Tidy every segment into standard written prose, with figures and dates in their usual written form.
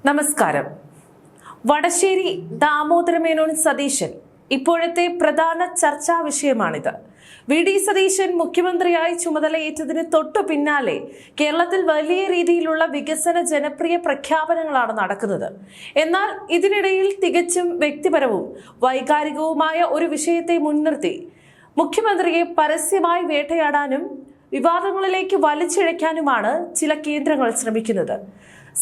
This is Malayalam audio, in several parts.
നമസ്കാരം. വടശ്ശേരി ദാമോദരമേനോൻ സതീശൻ ഇപ്പോഴത്തെ പ്രധാന ചർച്ചാ വിഷയമാണിത്. വി.ഡി. സതീശൻ മുഖ്യമന്ത്രിയായി ചുമതലയേറ്റതിന് തൊട്ടു പിന്നാലെ കേരളത്തിൽ വലിയ രീതിയിലുള്ള വികസന ജനപ്രിയ പ്രഖ്യാപനങ്ങളാണ് നടക്കുന്നത്. എന്നാൽ ഇതിനിടയിൽ തികച്ചും വ്യക്തിപരവും വൈകാരികവുമായ ഒരു വിഷയത്തെ മുൻനിർത്തി മുഖ്യമന്ത്രിയെ പരസ്യമായി വേട്ടയാടാനും വിവാദങ്ങളിലേക്ക് വലിച്ചിഴയ്ക്കാനുമാണ് ചില കേന്ദ്രങ്ങൾ ശ്രമിക്കുന്നത്.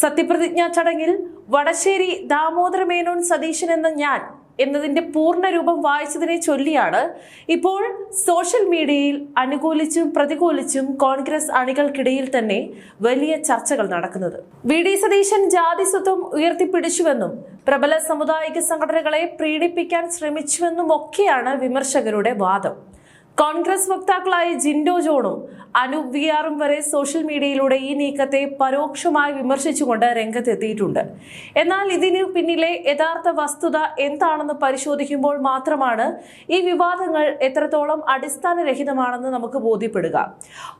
സത്യപ്രതിജ്ഞാ ചടങ്ങിൽ വടശ്ശേരി ദാമോദരമേനോൻ സതീശൻ എന്ന ഞാൻ എന്നതിന്റെ പൂർണ്ണ രൂപം വായിച്ചതിനെ ചൊല്ലിയാണ് ഇപ്പോൾ സോഷ്യൽ മീഡിയയിൽ അനുകൂലിച്ചും പ്രതികൂലിച്ചും കോൺഗ്രസ് അണികൾക്കിടയിൽ തന്നെ വലിയ ചർച്ചകൾ നടക്കുന്നത്. വി.ഡി. സതീശൻ ജാതിസ്വത്വം ഉയർത്തിപ്പിടിച്ചുവെന്നും പ്രബല സാമുദായിക സംഘടനകളെ പ്രീണിപ്പിക്കാൻ ശ്രമിച്ചുവെന്നും ഒക്കെയാണ് വിമർശകരുടെ വാദം. കോൺഗ്രസ് വക്താക്കളായ ജിൻഡോ ജോണും അനൂപ് വിആറും വരെ സോഷ്യൽ മീഡിയയിലൂടെ ഈ നീക്കത്തെ പരോക്ഷമായി വിമർശിച്ചുകൊണ്ട് രംഗത്തെത്തിയിട്ടുണ്ട്. എന്നാൽ ഇതിനു പിന്നിലെ യഥാർത്ഥ വസ്തുത എന്താണെന്ന് പരിശോധിക്കുമ്പോൾ മാത്രമാണ് ഈ വിവാദങ്ങൾ എത്രത്തോളം അടിസ്ഥാനരഹിതമാണെന്ന് നമുക്ക് ബോധ്യപ്പെടുക.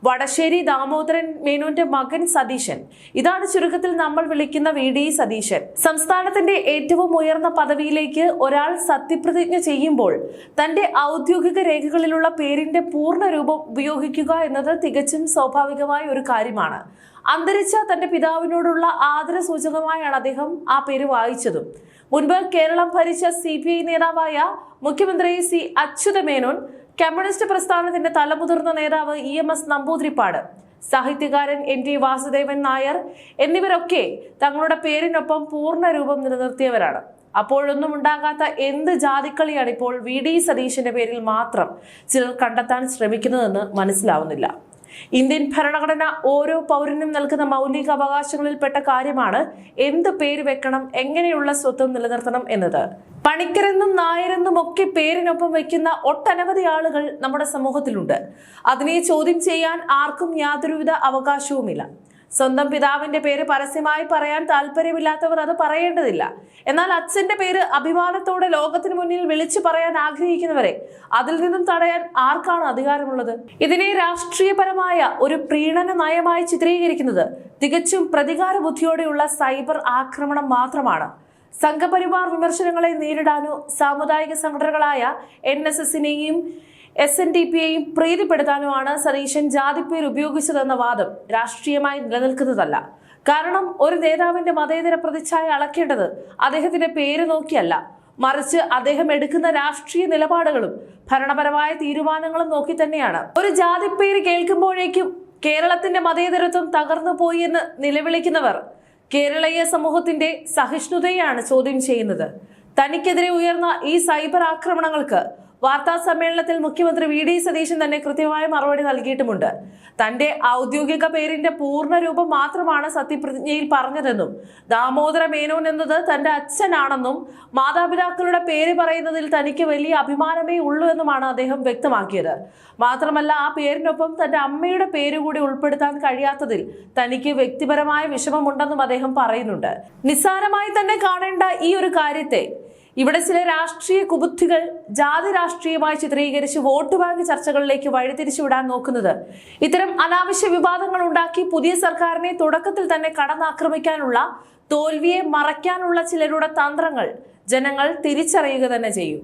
വടശ്ശേരി ദാമോദരൻ മേനോന്റെ മകൻ സതീശൻ, ഇതാണ് ചുരുക്കത്തിൽ നമ്മൾ വിളിക്കുന്ന വി.ഡി. സതീശൻ. സംസ്ഥാനത്തിന്റെ ഏറ്റവും ഉയർന്ന പദവിയിലേക്ക് ഒരാൾ സത്യപ്രതിജ്ഞ ചെയ്യുമ്പോൾ തന്റെ ഔദ്യോഗിക രേഖകളിലുള്ള പേരിന്റെ പൂർണ്ണ രൂപം ഉപയോഗിക്കുക എന്നത് തികച്ചും സ്വാഭാവികമായ ഒരു കാര്യമാണ്. അന്തരിച്ച തന്റെ പിതാവിനോടുള്ള ആദരസൂചകമായാണ് അദ്ദേഹം ആ പേര് വായിച്ചതും. മുൻപ് കേരളം ഭരിച്ച CPI നേതാവായ മുഖ്യമന്ത്രി സി അച്യുതമേനോൻ, കമ്മ്യൂണിസ്റ്റ് പ്രസ്ഥാനത്തിന്റെ തലമുതിർന്ന നേതാവ് EMS നമ്പൂതിരിപ്പാട്, സാഹിത്യകാരൻ NT വാസുദേവൻ നായർ എന്നിവരൊക്കെ തങ്ങളുടെ പേരിനൊപ്പം പൂർണ്ണ രൂപം നിലനിർത്തിയവരാണ്. അപ്പോഴൊന്നും ഉണ്ടാകാത്ത എന്ത് ജാതിക്കളിയാണ് ഇപ്പോൾ വി.ഡി. സതീശന്റെ പേരിൽ മാത്രം ചിലർ കണ്ടെത്താൻ ശ്രമിക്കുന്നതെന്ന് മനസ്സിലാവുന്നില്ല. ഇന്ത്യൻ ഭരണഘടന ഓരോ പൗരനും നൽകുന്ന മൗലിക അവകാശങ്ങളിൽപ്പെട്ട കാര്യമാണ് എന്ത് പേര് വെക്കണം, എങ്ങനെയുള്ള സ്വത്വം നിലനിർത്തണം എന്നത്. പണിക്കരെന്നും നായരെന്നും ഒക്കെ പേരിനൊപ്പം വെക്കുന്ന ഒട്ടനവധി ആളുകൾ നമ്മുടെ സമൂഹത്തിലുണ്ട്. അതിനെ ചോദ്യം ചെയ്യാൻ ആർക്കും യാതൊരുവിധ അവകാശവുമില്ല. സ്വന്തം പിതാവിന്റെ പേര് പരസ്യമായി പറയാൻ താല്പര്യമില്ലാത്തവർ അത് പറയേണ്ടതില്ല. എന്നാൽ അച്ഛന്റെ പേര് അഭിമാനത്തോടെ ലോകത്തിന് മുന്നിൽ വിളിച്ചു പറയാൻ ആഗ്രഹിക്കുന്നവരെ അതിൽ നിന്നും തടയാൻ ആർക്കാണ് അധികാരമുള്ളത്? ഇതിനെ രാഷ്ട്രീയപരമായ ഒരു പ്രീണന നയമായി ചിത്രീകരിക്കുന്നത് തികച്ചും പ്രതികാര ബുദ്ധിയോടെയുള്ള സൈബർ ആക്രമണം മാത്രമാണ്. സംഘപരിവാർ വിമർശനങ്ങളെ നേരിടാനോ സാമുദായിക സംഘടനകളായ NSSനെയും SNDPയെയും പ്രീതിപ്പെടുത്താനുമാണ് സതീശൻ ജാതിപ്പേര് ഉപയോഗിച്ചതെന്ന വാദം രാഷ്ട്രീയമായി നിലനിൽക്കുന്നതല്ല. കാരണം ഒരു നേതാവിന്റെ മതേതര പ്രതിച്ഛായ അളക്കേണ്ടത് അദ്ദേഹത്തിന്റെ പേര് നോക്കിയല്ല, മറിച്ച് അദ്ദേഹം എടുക്കുന്ന രാഷ്ട്രീയ നിലപാടുകളും ഭരണപരമായ തീരുമാനങ്ങളും നോക്കി തന്നെയാണ്. ഒരു ജാതിപ്പേര് കേൾക്കുമ്പോഴേക്കും കേരളത്തിന്റെ മതേതരത്വം തകർന്നു പോയി എന്ന് നിലവിളിക്കുന്നവർ കേരളീയ സമൂഹത്തിന്റെ സഹിഷ്ണുതയാണ് ചോദ്യം ചെയ്യുന്നത്. തനിക്കെതിരെ ഉയർന്ന ഈ സൈബർ ആക്രമണങ്ങൾക്ക് വാർത്താ സമ്മേളനത്തിൽ മുഖ്യമന്ത്രി വി.ഡി. സതീശൻ തന്നെ കൃത്യമായ മറുപടി നൽകിയിട്ടുമുണ്ട്. തന്റെ ഔദ്യോഗിക പേരിന്റെ പൂർണ്ണ രൂപം മാത്രമാണ് സത്യപ്രതിജ്ഞയിൽ പറഞ്ഞതെന്നും ദാമോദര മേനോൻ എന്നത് തന്റെ അച്ഛനാണെന്നും മാതാപിതാക്കളുടെ പേര് പറയുന്നതിൽ തനിക്ക് വലിയ അഭിമാനമേ ഉള്ളൂ എന്നുമാണ് അദ്ദേഹം വ്യക്തമാക്കിയത്. മാത്രമല്ല, ആ പേരിനൊപ്പം തന്റെ അമ്മയുടെ പേര് കൂടി ഉൾപ്പെടുത്താൻ കഴിയാത്തതിൽ തനിക്ക് വ്യക്തിപരമായ വിഷമമുണ്ടെന്നും അദ്ദേഹം പറയുന്നുണ്ട്. നിസ്സാരമായി തന്നെ കാണേണ്ട ഈ ഒരു കാര്യത്തെ ഇവിടെ ചില രാഷ്ട്രീയ കുബുദ്ധികൾ ജാതി രാഷ്ട്രീയമായി ചിത്രീകരിച്ച് വോട്ട് ബാങ്ക് ചർച്ചകളിലേക്ക് വഴിതിരിച്ചുവിടാൻ നോക്കുന്നത് ഇത്തരം അനാവശ്യ വിവാദങ്ങൾ ഉണ്ടാക്കി പുതിയ സർക്കാരിനെ തുടക്കത്തിൽ തന്നെ കടന്നാക്രമിക്കാനുള്ള, തോൽവിയെ മറയ്ക്കാനുള്ള ചിലരുടെ തന്ത്രങ്ങൾ ജനങ്ങൾ തിരിച്ചറിയുക തന്നെ ചെയ്യും.